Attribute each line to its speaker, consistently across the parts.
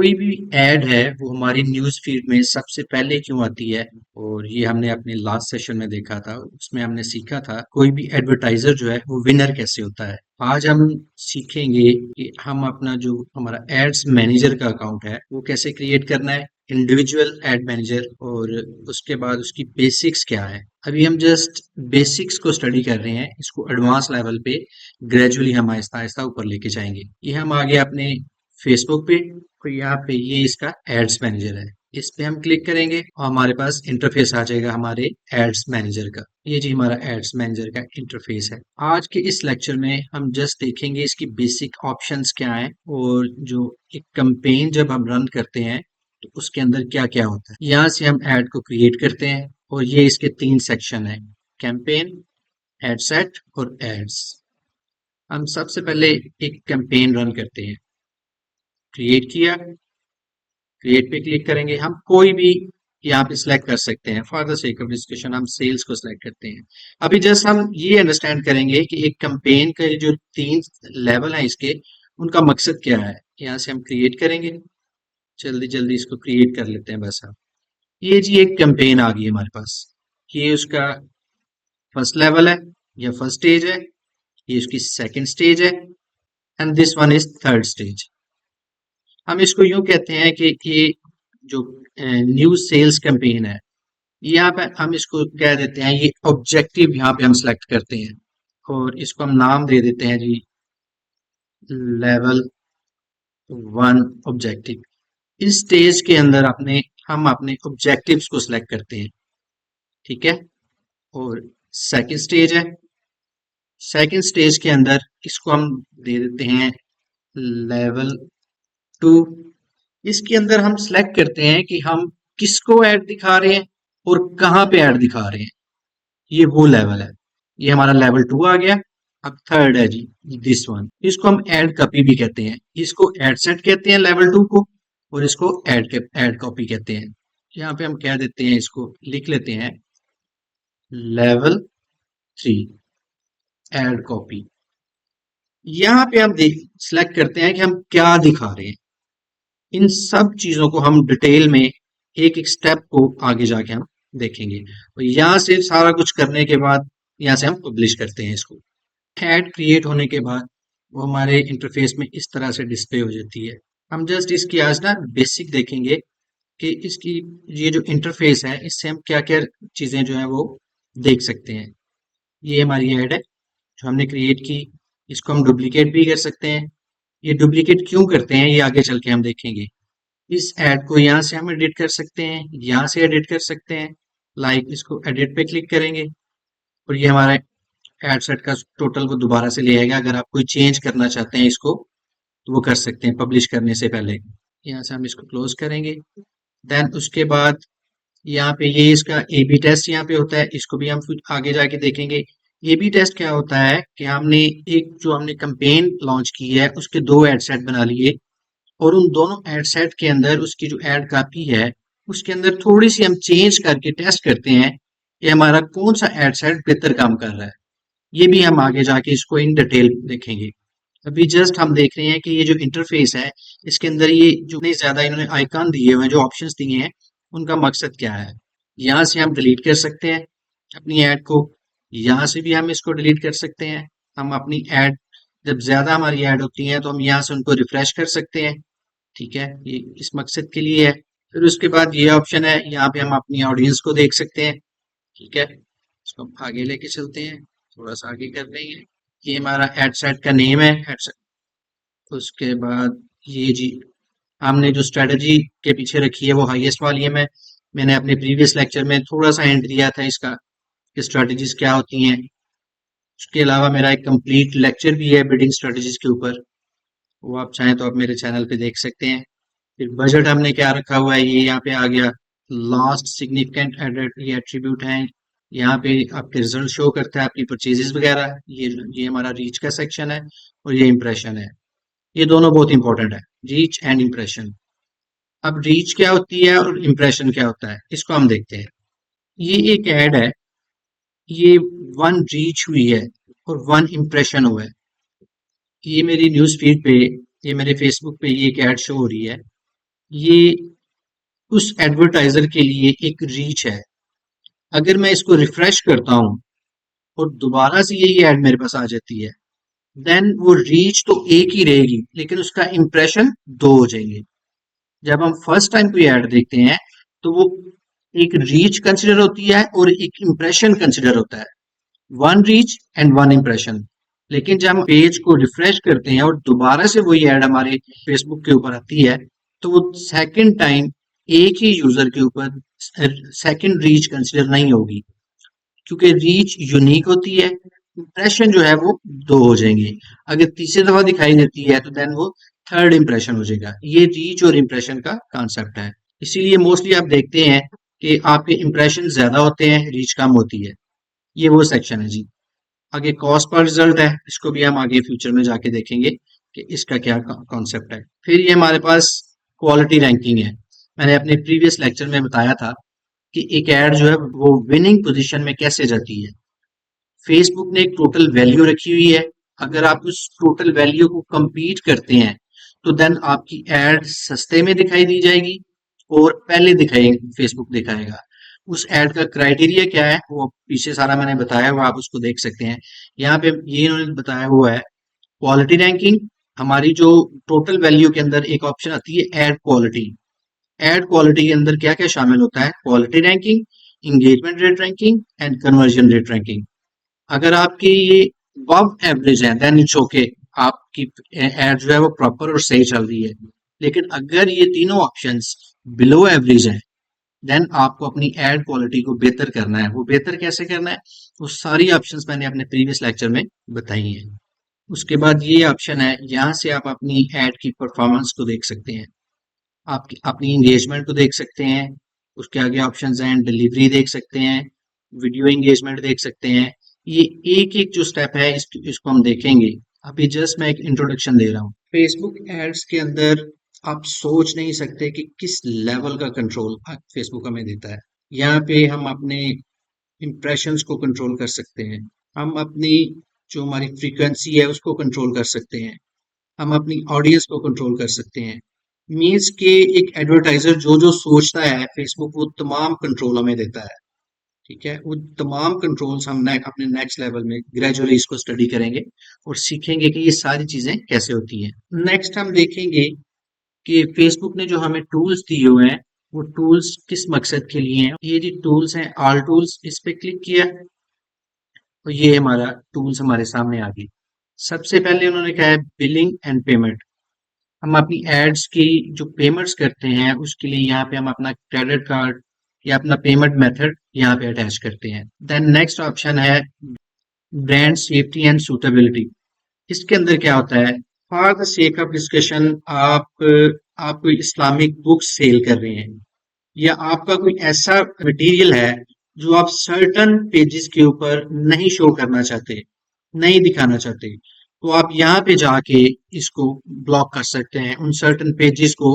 Speaker 1: कोई भी ऐड है वो हमारी न्यूज़ फीड में सबसे पहले क्यों आती है। और ये हमने अपने लास्ट सेशन में देखा था, उसमें हमने सीखा था कोई भी एडवर्टाइजर जो है वो विनर कैसे होता है। आज हम सीखेंगे कि हम अपना जो हमारा एड्स मैनेजर का अकाउंट है वो कैसे क्रिएट करना है, इंडिविजुअल एड मैनेजर, और उसके बाद उसकी बेसिक्स क्या है। अभी हम जस्ट बेसिक्स को स्टडी कर रहे हैं, इसको एडवांस लेवल पे ग्रेजुअली हम आहिस्ता आहिस्ता ऊपर लेके जाएंगे। ये हम आगे अपने फेसबुक पे, तो यहाँ पे ये इसका एड्स मैनेजर है। इस पे हम क्लिक करेंगे और हमारे पास इंटरफेस आ जाएगा हमारे एड्स मैनेजर का। ये जी हमारा एड्स मैनेजर का इंटरफेस है। आज के इस लेक्चर में हम जस्ट देखेंगे इसकी बेसिक ऑप्शंस क्या हैं, और जो एक कैंपेन जब हम रन करते हैं तो उसके अंदर क्या क्या होता है। यहाँ से हम एड को क्रिएट करते हैं और ये इसके 3 सेक्शन है, कैंपेन, एड सेट और एड्स। हम सबसे पहले एक कैंपेन रन करते हैं। क्रिएट किया, क्रिएट पे क्लिक करेंगे। हम कोई भी यहाँ पे सिलेक्ट कर सकते हैं। For the sake of discussion हम सेल्स को सिलेक्ट करते हैं। अभी जस्ट हम ये अंडरस्टैंड करेंगे कि एक कैंपेन के जो 3 लेवल हैं इसके, उनका मकसद क्या है। यहाँ से हम क्रिएट करेंगे, जल्दी जल्दी इसको क्रिएट कर लेते हैं बस। हम ये जी एक कैंपेन आ गई हमारे पास। ये उसका फर्स्ट लेवल है या फर्स्ट स्टेज है, ये उसकी सेकंड स्टेज है, and this one is third stage. हम इसको यूं कहते हैं कि ये जो न्यू सेल्स कैंपेन है, यहाँ पे हम इसको कह देते हैं, ये ऑब्जेक्टिव यहाँ पे हम सिलेक्ट करते हैं और इसको हम नाम दे देते हैं जी लेवल 1 ऑब्जेक्टिव। इस स्टेज के अंदर हम अपने ऑब्जेक्टिव्स को सिलेक्ट करते हैं, ठीक है। और सेकंड स्टेज है, सेकंड स्टेज के अंदर इसको हम दे देते हैं लेवल 2। इसके अंदर हम सिलेक्ट करते हैं कि हम किसको ऐड दिखा रहे हैं और कहाँ पे ऐड दिखा रहे हैं। ये वो लेवल है, ये हमारा लेवल 2 आ गया। अब थर्ड है जी दिस वन, इसको हम ऐड कॉपी भी कहते हैं, इसको ऐड सेट कहते हैं लेवल 2 को, और इसको ऐड कॉपी कहते हैं। यहाँ पे हम कह देते हैं, इसको लिख लेते हैं लेवल 3 ऐड कॉपी। यहाँ पे हम देख सिलेक्ट करते हैं कि हम क्या दिखा रहे हैं। इन सब चीजों को हम डिटेल में एक एक स्टेप को आगे जाके हम देखेंगे। और यहाँ से सारा कुछ करने के बाद यहाँ से हम पब्लिश करते हैं इसको। ऐड क्रिएट होने के बाद वो हमारे इंटरफेस में इस तरह से डिस्प्ले हो जाती है। हम जस्ट इसकी आज ना बेसिक देखेंगे कि इसकी ये जो इंटरफेस है इससे हम क्या क्या चीजें जो है वो देख सकते हैं। ये हमारी ऐड है जो हमने क्रिएट की, इसको हम डुप्लीकेट भी कर सकते हैं। ये डुप्लीकेट क्यों करते हैं ये आगे चल के हम देखेंगे। इस ऐड को यहाँ से हम एडिट कर सकते हैं, यहाँ से एडिट कर सकते हैं। लाइक इसको एडिट पे क्लिक करेंगे और ये हमारा एड सेट का टोटल को दोबारा से ले आएगा। अगर आप कोई चेंज करना चाहते हैं इसको तो वो कर सकते हैं पब्लिश करने से पहले। यहाँ से हम इसको क्लोज करेंगे। देन उसके बाद यहाँ पे ये इसका ए बी टेस्ट यहाँ पे होता है, इसको भी हम फिर आगे जाके देखेंगे। ए बी टेस्ट क्या होता है कि हमने कैंपेन लॉन्च की है उसके 2 एड सेट बना लिए, और उन दोनों एड सेट के अंदर उसकी जो एड कॉपी है उसके अंदर थोड़ी सी हम चेंज करके टेस्ट करते हैं कि हमारा कौन सा एड सेट बेहतर काम कर रहा है। ये भी हम आगे जाके इसको इन डिटेल देखेंगे। अभी जस्ट हम देख रहे हैं कि ये जो इंटरफेस है इसके अंदर ये जो इतने ज्यादा इन्होंने आइकन दिए हुए हैं, जो ऑप्शंस दिए हैं, उनका मकसद क्या है। यहाँ से हम डिलीट कर सकते हैं अपनी ऐड को, यहाँ से भी हम इसको डिलीट कर सकते हैं। हम अपनी ऐड जब ज्यादा हमारी ऐड होती है तो हम यहाँ से उनको रिफ्रेश कर सकते हैं, ठीक है। ये इस मकसद के लिए है। फिर उसके बाद ये ऑप्शन है, यहाँ पे हम अपनी ऑडियंस को देख सकते हैं, ठीक है। इसको हम आगे लेके चलते हैं, थोड़ा सा आगे कर देंगे। ये हमारा एड सेट का नेम है, एड सेट। उसके बाद ये जी हमने जो स्ट्रेटजी के पीछे रखी है वो हाईएस्ट वाली है। मैंने अपने प्रीवियस लेक्चर में थोड़ा सा एंड दिया था इसका कि स्ट्रेटजीज क्या होती हैं। उसके अलावा मेरा एक कंप्लीट लेक्चर भी है बिल्डिंग स्ट्रेटजीज के ऊपर, वो आप चाहें तो आप मेरे चैनल पे देख सकते हैं। फिर बजट हमने क्या रखा हुआ है, ये यहाँ पे आ गया। लास्ट सिग्निफिकेंट ये एट्रीब्यूट है, यहाँ पे आपके रिजल्ट शो करता है, आपकी परचेजेस वगैरह। ये हमारा रीच का सेक्शन है, और ये इंप्रेशन है। ये दोनों बहुत इंपॉर्टेंट है, रीच एंड इंप्रेशन। अब रीच क्या होती है और इंप्रेशन क्या होता है, इसको हम देखते हैं। ये एक ऐड है, ये 1 रीच हुई है और 1 इंप्रेशन हुआ है। ये मेरी न्यूज फीड पे, ये मेरे फेसबुक पे ये एक ऐड शो हो रही है। ये उस एडवर्टाइजर के लिए एक रीच है। अगर मैं इसको रिफ्रेश करता हूँ और दोबारा से यही ऐड मेरे पास आ जाती है, देन वो रीच तो एक ही रहेगी लेकिन उसका इंप्रेशन दो हो जाएंगे। जब हम फर्स्ट टाइम कोई ऐड देखते हैं तो वो एक रीच कंसिडर होती है और एक इंप्रेशन कंसिडर होता है, one reach and one impression. लेकिन जब हम पेज को रिफ्रेश करते हैं और दोबारा से वही ऐड हमारे फेसबुक के ऊपर आती है, तो वो सेकंड टाइम एक ही यूजर के ऊपर सेकंड रीच कंसिडर नहीं होगी, क्योंकि रीच यूनिक होती है। इंप्रेशन जो है वो दो हो जाएंगे। अगर तीसरी दफा दिखाई देती है तो देन वो थर्ड इंप्रेशन हो जाएगा। ये रीच और इंप्रेशन का कॉन्सेप्ट है। इसीलिए मोस्टली आप देखते हैं कि आपके इंप्रेशन ज्यादा होते हैं, रीच कम होती है। ये वो सेक्शन है जी। आगे कॉस्ट पर रिजल्ट है, इसको भी हम आगे फ्यूचर में जाके देखेंगे कि इसका क्या कॉन्सेप्ट है। फिर ये हमारे पास क्वालिटी रैंकिंग है। मैंने अपने प्रीवियस लेक्चर में बताया था कि एक ऐड जो है वो विनिंग पोजीशन में कैसे जाती है। फेसबुक ने एक टोटल वैल्यू रखी हुई है। अगर आप उस टोटल वैल्यू को compete करते हैं तो देन आपकी एड सस्ते में दिखाई दी जाएगी और पहले दिखाई फेसबुक दिखाएगा। उस एड का क्राइटेरिया क्या है वो पीछे सारा मैंने बताया हुआ, आप उसको देख सकते हैं। यहाँ पे ये इन्होंने बताया हुआ है क्वालिटी रैंकिंग। हमारी जो टोटल वैल्यू के अंदर एक ऑप्शन आती है एड क्वालिटी। एड क्वालिटी के अंदर क्या क्या शामिल होता है? Quality ranking, engagement rate ranking and conversion rate ranking. अगर आपकी ये अबव एवरेज है देन इट्स ओके, आपकी एड जो है वो प्रॉपर और सही चल रही है। लेकिन अगर ये तीनों ऑप्शंस बिलो एवरेज हैं, देन आपको अपनी एड क्वालिटी को बेहतर करना है। वो बेहतर कैसे करना है, वो सारी ऑप्शंस मैंने अपने प्रीवियस लेक्चर में बताई हैं। उसके बाद ये ऑप्शन है, यहाँ से आप अपनी एड की परफॉर्मेंस को देख सकते हैं, आपकी अपनी एंगेजमेंट को देख सकते हैं। उसके आगे ऑप्शंस हैं, डिलीवरी देख सकते हैं, वीडियो एंगेजमेंट देख सकते हैं। ये एक एक जो स्टेप है इसको हम देखेंगे। अभी जस्ट मैं एक इंट्रोडक्शन दे रहा हूँ। फेसबुक एड्स के अंदर आप सोच नहीं सकते कि किस लेवल का कंट्रोल फेसबुक हमें देता है। यहाँ पे हम अपने इम्प्रेशंस को कंट्रोल कर सकते हैं, हम अपनी जो हमारी फ्रीक्वेंसी है उसको कंट्रोल कर सकते हैं, हम अपनी ऑडियंस को कंट्रोल कर सकते हैं। मीन्स के एक एडवर्टाइजर जो जो सोचता है फेसबुक वो तमाम कंट्रोल हमें देता है। ठीक है, वो तमाम कंट्रोल्स हम अपने नेक्स्ट लेवल में ग्रेजुअली इसको स्टडी करेंगे और सीखेंगे कि ये सारी चीजें कैसे होती हैं। नेक्स्ट हम देखेंगे कि फेसबुक ने जो हमें टूल्स दिए हुए हैं वो टूल्स किस मकसद के लिए हैं। ये जो टूल्स हैं ऑल टूल्स, इस पे क्लिक किया तो ये हमारा टूल्स हमारे सामने आ गई। सबसे पहले उन्होंने कहा है बिलिंग एंड पेमेंट। हम अपनी एड्स की जो पेमेंट्स करते हैं उसके लिए यहाँ पे हम अपना क्रेडिट कार्ड या अपना पेमेंट मेथड यहाँ पे अटैच करते हैं। देन नेक्स्ट ऑप्शन है ब्रांड सेफ्टी एंड सूटेबिलिटी। इसके अंदर क्या होता है, for the sake of discussion आप कोई इस्लामिक बुक सेल कर रहे हैं या आपका कोई ऐसा मटेरियल है जो आप सर्टन पेजेस के ऊपर नहीं शो करना चाहते, नहीं दिखाना चाहते, तो आप यहाँ पे जाके इसको ब्लॉक कर सकते हैं। उन सर्टन पेजेस को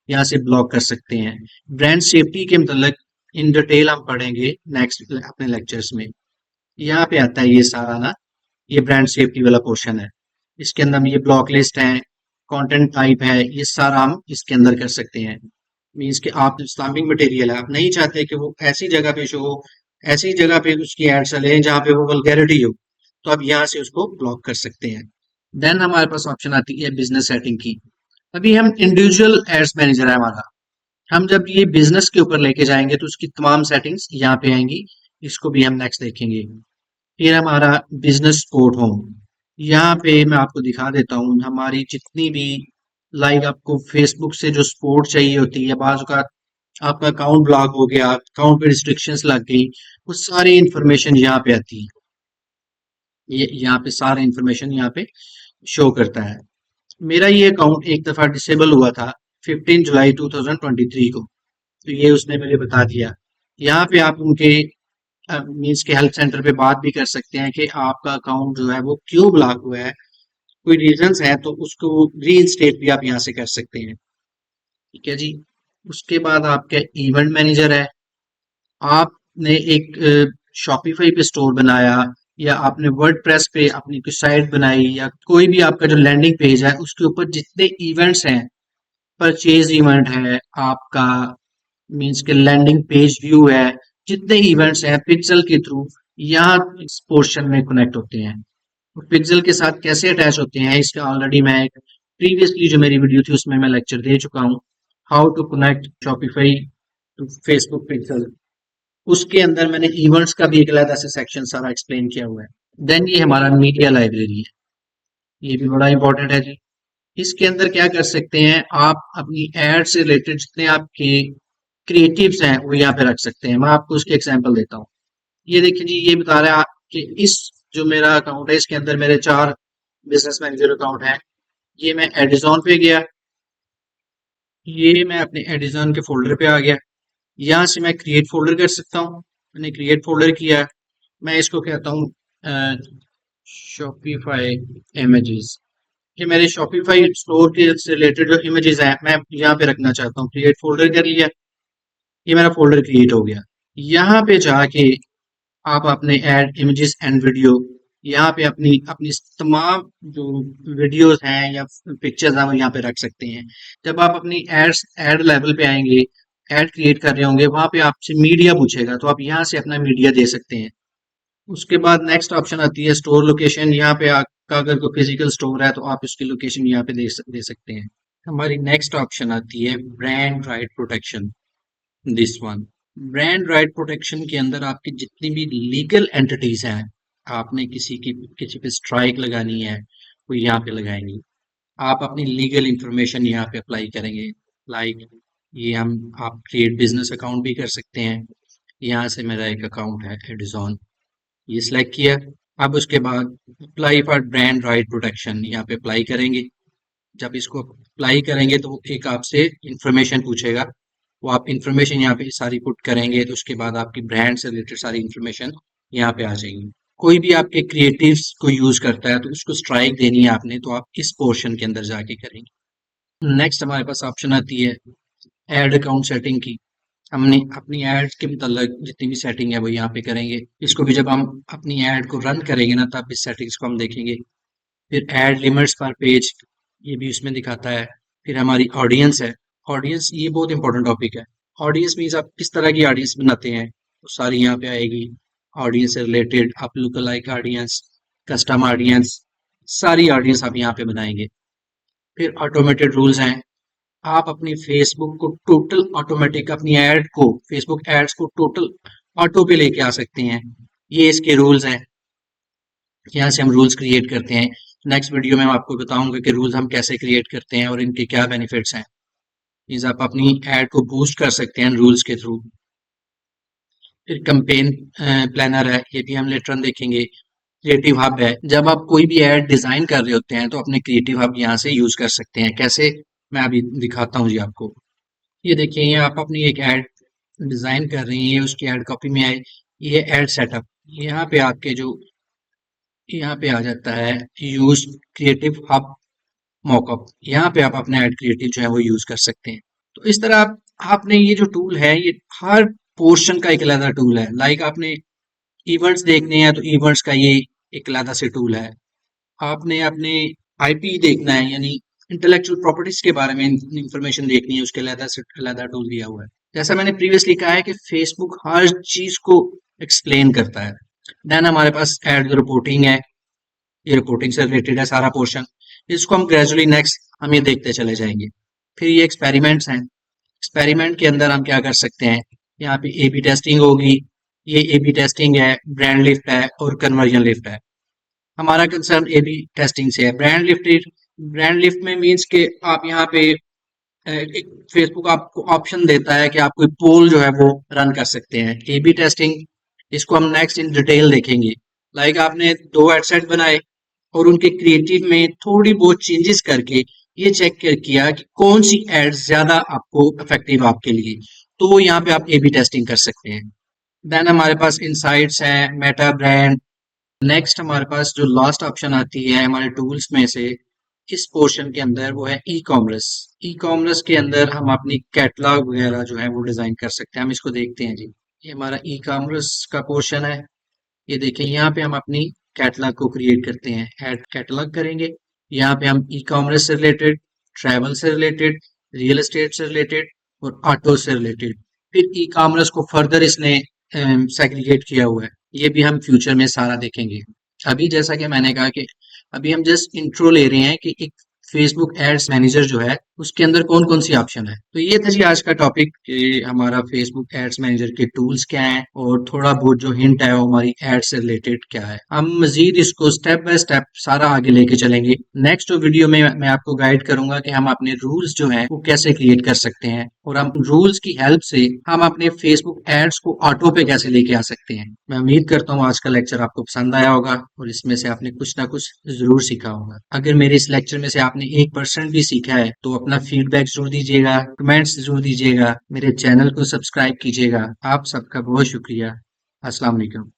Speaker 1: यहाँ से ब्लॉक कर सकते हैं। ब्रांड सेफ्टी के मतलब इन डिटेल हम पढ़ेंगे नेक्स्ट अपने लेक्चर्स में। यहाँ पे आता है ये सारा ना, ये ब्रांड सेफ्टी वाला पोर्शन है। इसके अंदर हम ये ब्लॉक लिस्ट है, कंटेंट टाइप है, ये सारा हम इसके अंदर कर सकते हैं। मीन्स कि आप इस्लामिक मटेरियल है, आप नहीं चाहते कि वो ऐसी जगह पे शो हो, ऐसी जगह पे उसकी एड चले जहाँ पे वो वल्गैरिटी हो, तो आप यहाँ से उसको ब्लॉक कर सकते हैं। देन हमारे पास ऑप्शन आती है बिजनेस सेटिंग की। अभी हम इंडिविजुअल एड्स मैनेजर है हमारा, हम जब ये बिजनेस के ऊपर लेके जाएंगे तो उसकी तमाम सेटिंग्स यहाँ पे आएंगी। इसको भी हम नेक्स्ट देखेंगे। फिर हमारा बिजनेस सपोर्ट होम, यहाँ पे मैं आपको दिखा देता हूँ हमारी जितनी भी, लाइक आपको फेसबुक से जो सपोर्ट चाहिए होती है, बाजू का आपका अकाउंट ब्लॉक हो गया, अकाउंट पे रिस्ट्रिक्शंस लग गई, वो सारी इंफॉर्मेशन यहाँ पे आती है। ये यहाँ पे सारा इंफॉर्मेशन यहाँ पे शो करता है। मेरा ये अकाउंट एक दफा डिसेबल हुआ था 15 जुलाई 2023 को, तो ये उसने मुझे बता दिया। यहाँ पे आप उनके मीन्स के हेल्प सेंटर पे बात भी कर सकते हैं कि आपका अकाउंट जो है वो क्यों ब्लॉक हुआ है, कोई रीजंस है तो उसको रीइंस्टेट भी आप यहाँ से कर सकते हैं। ठीक है जी। उसके बाद आपका इवेंट मैनेजर है। आपने एक शॉपिफाई पे स्टोर बनाया या आपने वर्डप्रेस पे अपनी कोई साइट बनाई या कोई भी आपका जो लैंडिंग पेज है उसके ऊपर जितने इवेंट्स हैं परचेज इवेंट है आपका, मीन्स के लैंडिंग पेज व्यू है, जितने इवेंट्स हैं पिक्सल के थ्रू यहाँ इस पोर्शन में कनेक्ट होते हैं। पिक्सल के साथ कैसे अटैच होते हैं इसका ऑलरेडी मैं एक प्रीवियसली जो मेरी वीडियो थी उसमें मैं लेक्चर दे चुका हूँ, how to connect Shopify to Facebook pixel. उसके अंदर मैंने इवेंट्स का भी एक अलग से सेक्शन सारा एक्सप्लेन किया हुआ है। देन ये हमारा मीडिया लाइब्रेरी है, ये भी बड़ा इंपॉर्टेंट है जी। इसके अंदर क्या कर सकते हैं आप, अपनी एड से रिलेटेड जितने आपके क्रिएटिव्स हैं वो यहाँ पे रख सकते हैं। मैं आपको उसके एग्जांपल देता हूँ। ये देखिए जी, ये बता रहा है कि इस जो मेरा अकाउंट है इसके अंदर मेरे 4 बिजनेस मैनेजर अकाउंट है। ये मैं एडिजॉन पे गया, ये मैं अपने एडिजॉन के फोल्डर पे आ गया। यहाँ से मैं क्रिएट फोल्डर कर सकता हूँ, मैंने क्रिएट फोल्डर किया। मैं इसको कहता हूँ शॉपिफाई इमेजेस। ये मेरे शॉपिफाई स्टोर के से रिलेटेड जो इमेजेस हैं मैं यहाँ पे रखना चाहता हूँ। क्रिएट फोल्डर कर लिया, ये मेरा फोल्डर क्रिएट हो गया। यहाँ पे जाके आप अपने ऐड इमेजेस एंड वीडियो, यहाँ पे अपनी अपनी तमाम जो वीडियोस हैं या पिक्चर्स हैं वो यहाँ पे रख सकते हैं। जब आप अपनी एड्स एड लेवल पे आएंगे, एड क्रिएट कर रहे होंगे, वहां पे आपसे मीडिया पूछेगा तो आप यहाँ से अपना मीडिया दे सकते हैं। उसके बाद नेक्स्ट ऑप्शन आती है स्टोर लोकेशन। यहाँ पे आपका अगर कोई फिजिकल स्टोर है तो आप उसकी लोकेशन यहाँ पे दे सकते हैं। हमारी नेक्स्ट ऑप्शन आती है brand right protection. This one, brand right protection के अंदर आपकी जितनी भी लीगल एंटिटीज हैं, आपने किसी पे स्ट्राइक लगानी है वो यहाँ पे लगाएंगे। आप अपनी लीगल इंफॉर्मेशन यहाँ पे अप्लाई करेंगे। लाइक ये हम आप क्रिएट बिजनेस अकाउंट भी कर सकते हैं। यहाँ से मेरा एक अकाउंट है एडिजॉन, ये सिलेक्ट किया। अब उसके बाद apply for brand right protection यहाँ पे अप्लाई करेंगे। जब इसको अप्लाई करेंगे तो वो एक आपसे इंफॉर्मेशन पूछेगा, वो आप इंफॉर्मेशन यहाँ पे सारी पुट करेंगे तो उसके बाद आपकी ब्रांड से रिलेटेड सारी इंफॉर्मेशन यहाँ पे आ जाएगी। कोई भी आपके क्रिएटिव्स को यूज करता है तो उसको स्ट्राइक देनी है आपने, तो आप इस पोर्शन के अंदर जाके करेंगे। नेक्स्ट हमारे पास ऑप्शन आती है एड अकाउंट सेटिंग की। हमने अपनी एड के मतलब जितनी भी सेटिंग है वो यहाँ पे करेंगे। इसको भी जब हम अपनी एड को रन करेंगे ना तब इस सेटिंग्स को हम देखेंगे। फिर ऐड लिमिट्स पर पेज, ये भी उसमें दिखाता है। फिर हमारी ऑडियंस है, ऑडियंस ये बहुत इंपॉर्टेंट टॉपिक है। ऑडियंस मीन्स आप किस तरह की ऑडियंस बनाते हैं तो सारी यहाँ पे आएगी। ऑडियंस से रिलेटेड आप look like audience, custom audience, सारी ऑडियंस आप यहाँ पे बनाएंगे। फिर ऑटोमेटेड रूल्स हैं, आप अपनी फेसबुक को टोटल ऑटोमेटिक अपनी एड को, फेसबुक एड्स को टोटल ऑटो पे लेके आ सकते हैं। ये इसके रूल्स हैं, यहाँ से हम रूल्स क्रिएट करते हैं। नेक्स्ट वीडियो में मैं आपको बताऊंगा कि रूल्स हम कैसे क्रिएट करते हैं और इनके क्या बेनिफिट्स हैं। मीन्स आप अपनी एड को बूस्ट कर सकते हैं रूल्स के थ्रू। फिर कैंपेन प्लानर है, ये भी हम लेटर ऑन देखेंगे। क्रिएटिव हब है, जब आप कोई भी एड डिजाइन कर रहे होते हैं तो अपने क्रिएटिव हब यहाँ से यूज कर सकते हैं। कैसे, मैं अभी दिखाता हूँ जी आपको। ये देखिए, ये आप अपनी एक एड डिजाइन कर रही हैं, उसकी एड कॉपी में आए, ये एड सेटअप, यहाँ पे आपके जो यहाँ पे आ जाता है यूज क्रिएटिव हब मॉकअप, यहाँ पे आप अपने ऐड क्रिएटिव जो है वो यूज कर सकते हैं। तो इस तरह आपने ये जो टूल है ये हर पोर्शन का एक अलग टूल है। लाइक आपने इवेंट्स देखने हैं तो इवेंट्स का ये एक अलग से टूल है। आपने अपने आईपी देखना है यानी इंटेलेक्चुअल प्रॉपर्टीज के बारे में इंफॉर्मेशन देखनी है, उसके अलग से अलग टूल दिया हुआ है। जैसा मैंने प्रीवियसली कहा है कि फेसबुक हर चीज को एक्सप्लेन करता है। देन हमारे पास एड रिपोर्टिंग है, ये रिपोर्टिंग से रिलेटेड है सारा पोर्शन। इसको हम ग्रेजुअली नेक्स्ट हम ये देखते चले जाएंगे। फिर ये एक्सपेरिमेंट्स हैं, एक्सपेरिमेंट के अंदर हम क्या कर सकते हैं, यहाँ पे ए बी टेस्टिंग होगी। ये ए बी टेस्टिंग है, ब्रांड लिफ्ट है और कन्वर्जन लिफ्ट है। हमारा कंसर्न ए बी टेस्टिंग से है। ब्रांड लिफ्ट में मीन्स के आप यहाँ पे फेसबुक आपको ऑप्शन देता है कि आप कोई पोल जो है वो रन कर सकते हैं। ए बी टेस्टिंग, इसको हम नेक्स्ट इन डिटेल देखेंगे। लाइक आपने 2 एडसेट बनाए और उनके क्रिएटिव में थोड़ी बहुत चेंजेस करके ये चेक किया कि कौन सी एड्स ज्यादा आपको इफेक्टिव आपके लिए, तो यहाँ पे आप ए बी टेस्टिंग कर सकते हैं। देन हमारे पास इनसाइट्स हैं, मेटा ब्रांड। नेक्स्ट हमारे पास जो लास्ट ऑप्शन आती है हमारे टूल्स में से इस पोर्शन के अंदर वो है ई कॉमर्स। ई कॉमर्स के अंदर हम अपनी कैटलॉग वगैरह जो है वो डिजाइन कर सकते हैं। हम इसको देखते हैं जी, ये हमारा ई कॉमर्स का पोर्शन है। ये देखिए, यहाँ पे हम अपनी कैटलॉग को क्रिएट करते हैं, ऐड कैटलॉग करेंगे। यहाँ पे हम ई कॉमर्स से रिलेटेड, ट्रैवल से रिलेटेड, रियल एस्टेट से रिलेटेड और ऑटो से रिलेटेड। फिर ई कॉमर्स को फर्दर इसने सेग्रीगेट किया हुआ है। ये भी हम फ्यूचर में सारा देखेंगे। अभी जैसा कि मैंने कहा कि अभी हम जस्ट इंट्रो ले रहे हैं कि एक फेसबुक एड्स मैनेजर जो है उसके अंदर कौन कौन सी ऑप्शन है। तो ये था जी आज का टॉपिक कि हमारा फेसबुक एड्स मैनेजर के टूल्स क्या हैं और थोड़ा बहुत जो हिंट है वो हमारी एड्स से रिलेटेड क्या है। हम मजीद इसको स्टेप बाय स्टेप सारा आगे लेके चलेंगे। नेक्स्ट वीडियो में मैं आपको गाइड करूंगा कि हम अपने रूल्स जो हैं वो कैसे क्रिएट कर सकते हैं और हम रूल्स की हेल्प से हम अपने फेसबुक एड्स को ऑटो पे कैसे लेके आ सकते हैं। मैं उम्मीद करता हूँ आज का लेक्चर आपको पसंद आया होगा और इसमें से आपने कुछ ना कुछ जरूर सीखा होगा। अगर मेरे इस लेक्चर में से आपने 1% भी सीखा है तो अपना फीडबैक जरूर दीजिएगा, कमेंट्स जरूर दीजिएगा, मेरे चैनल को सब्सक्राइब कीजिएगा। आप सबका बहुत शुक्रिया। अस्सलाम वालेकुम।